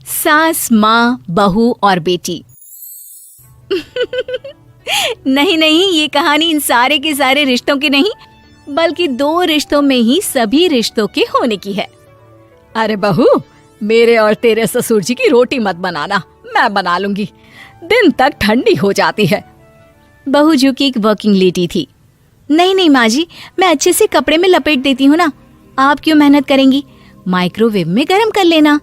सास, माँ, बहू और बेटी। नहीं नहीं, ये कहानी इन सारे के सारे रिश्तों की नहीं, बल्कि दो रिश्तों में ही सभी रिश्तों के होने की है। अरे बहू, मेरे और तेरे ससुर जी की रोटी मत बनाना, मैं बना लूंगी, दिन तक ठंडी हो जाती है। बहू जो कि एक वर्किंग लेडी थी। नहीं नहीं माँ जी, मैं अच्छे से कपड़े में लपेट देती हूँ ना, आप क्यों मेहनत करेंगी, माइक्रोवेव में गर्म कर लेना।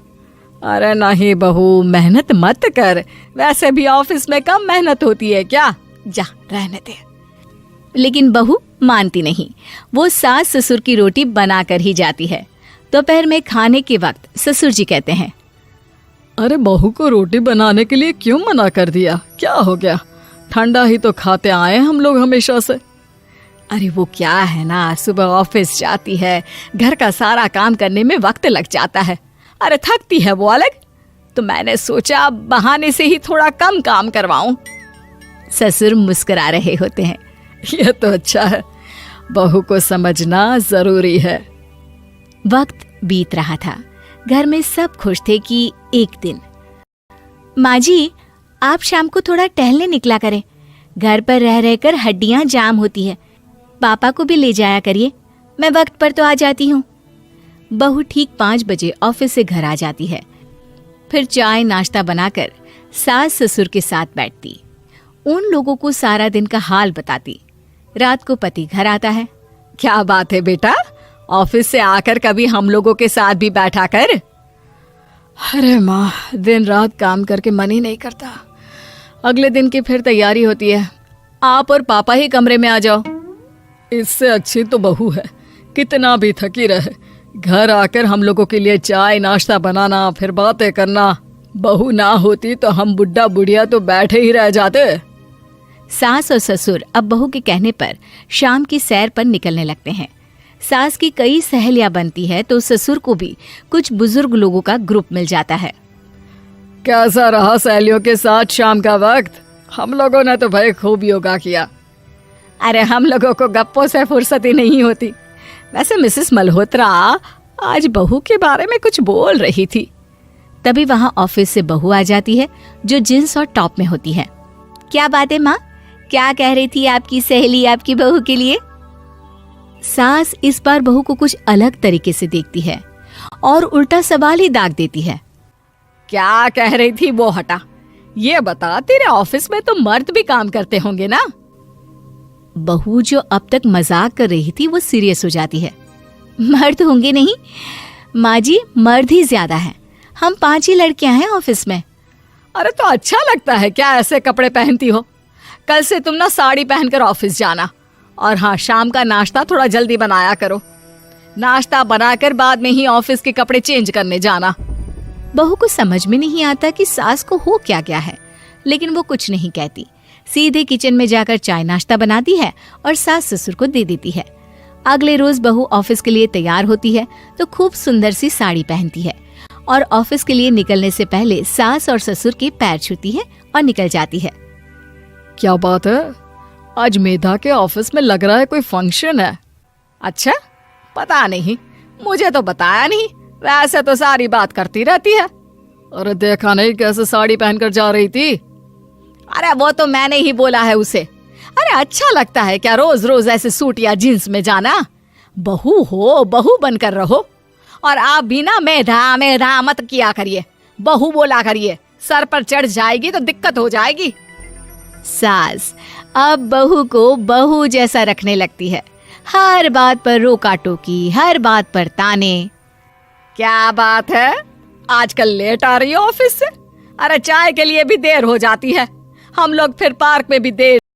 अरे नहीं बहू, मेहनत मत कर, वैसे भी ऑफिस में कम मेहनत होती है क्या, जा रहने दे। लेकिन बहू मानती नहीं, वो सास ससुर की रोटी बनाकर ही जाती है। दोपहर में खाने के वक्त ससुर जी कहते हैं, अरे बहू को रोटी बनाने के लिए क्यों मना कर दिया, क्या हो गया, ठंडा ही तो खाते आए हम लोग हमेशा से। अरे वो क्या है ना, सुबह ऑफिस जाती है, घर का सारा काम करने में वक्त लग जाता है, अरे थकती है वो अलग, तो मैंने सोचा बहाने से ही थोड़ा कम काम करवाऊं। ससुर मुस्कुरा रहे होते हैं। यह तो अच्छा है, बहू को समझना जरूरी है। वक्त बीत रहा था, घर में सब खुश थे कि एक दिन, माँ जी आप शाम को थोड़ा टहलने निकला करें, घर पर रह रहकर हड्डियां जाम होती है, पापा को भी ले जाया करिए, मैं वक्त पर तो आ जाती हूँ। बहू ठीक 5 बजे ऑफिस से घर आ जाती है। फिर चाय नाश्ता बनाकर सास ससुर के साथ बैठती, उन लोगों को सारा दिन का हाल बताती। रात को पति घर आता है। क्या बात है बेटा, ऑफिस से आकर कभी हम लोगों के साथ भी बैठा कर। अरे माँ, दिन रात काम करके मन ही नहीं करता, अगले दिन की फिर तैयारी होती है, आप और पापा ही कमरे में आ जाओ। इससे अच्छी तो बहू है, कितना भी थकी रहे, घर आकर हम लोगों के लिए चाय नाश्ता बनाना, फिर बातें करना। बहू ना होती तो हम बुढ़ा बुढ़िया तो बैठे ही रह जाते। सास और ससुर अब बहू के कहने पर शाम की सैर पर निकलने लगते हैं। सास की कई सहेलियां बनती है तो ससुर को भी कुछ बुजुर्ग लोगों का ग्रुप मिल जाता है। कैसा रहा सहेलियों के साथ शाम का वक्त? हम लोगों ने तो भाई खूब योगा किया। अरे हम लोगों को गप्पों से फुर्सत ही नहीं होती। वैसे मिसेस मल्होत्रा आज बहू के बारे में कुछ बोल रही थी। तभी वहां ऑफिस से बहू आ जाती है जो जींस और टॉप में होती है। क्या बात है माँ, क्या कह रही थी आपकी सहेली आपकी बहू के लिए? सास इस बार बहू को कुछ अलग तरीके से देखती है और उल्टा सवाल ही दाग देती है। क्या कह रही थी वो हटा, ये बता, तेरे ऑफिस में तो मर्द भी काम करते होंगे ना? बहू जो अब तक मजाक कर रही थी वो सीरियस हो जाती है। मर्द होंगे नहीं माँ जी, मर्द ही ज्यादा है, हम 5 ही लड़कियां हैं ऑफिस में। अरे तो अच्छा लगता है क्या ऐसे कपड़े पहनती हो? कल से तुम ना साड़ी पहनकर ऑफिस जाना, और हाँ, शाम का नाश्ता थोड़ा जल्दी बनाया करो, नाश्ता बनाकर बाद में ही ऑफिस के कपड़े चेंज करने जाना। बहू को समझ में नहीं आता कि सास को हो क्या गया है, लेकिन वो कुछ नहीं कहती, सीधे किचन में जाकर चाय नाश्ता बनाती है और सास ससुर को दे देती है। अगले रोज बहू ऑफिस के लिए तैयार होती है तो खूब सुंदर सी साड़ी पहनती है और ऑफिस के लिए निकलने से पहले सास और ससुर के पैर छूती है और निकल जाती है। क्या बात है, आज मेधा के ऑफिस में लग रहा है कोई फंक्शन है। अच्छा, पता नहीं, मुझे तो बताया नहीं, वैसे तो सारी बात करती रहती है। अरे देखा नहीं कैसे साड़ी पहनकर जा रही थी? अरे वो तो मैंने ही बोला है उसे। अरे अच्छा लगता है क्या रोज रोज ऐसे सूट या जींस में जाना? बहू हो, बहू बनकर रहो, और आप भी ना मेधा मेधा मत किया करिए, बहू बोला करिए, सर पर चढ़ जाएगी तो दिक्कत हो जाएगी। सास अब बहू को बहू जैसा रखने लगती है, हर बात पर रोका टोकी, हर बात पर ताने। क्या बात है, आजकल लेट आ रही हो ऑफिस से? अरे चाय के लिए भी देर हो जाती है, हम लोग फिर पार्क में भी देर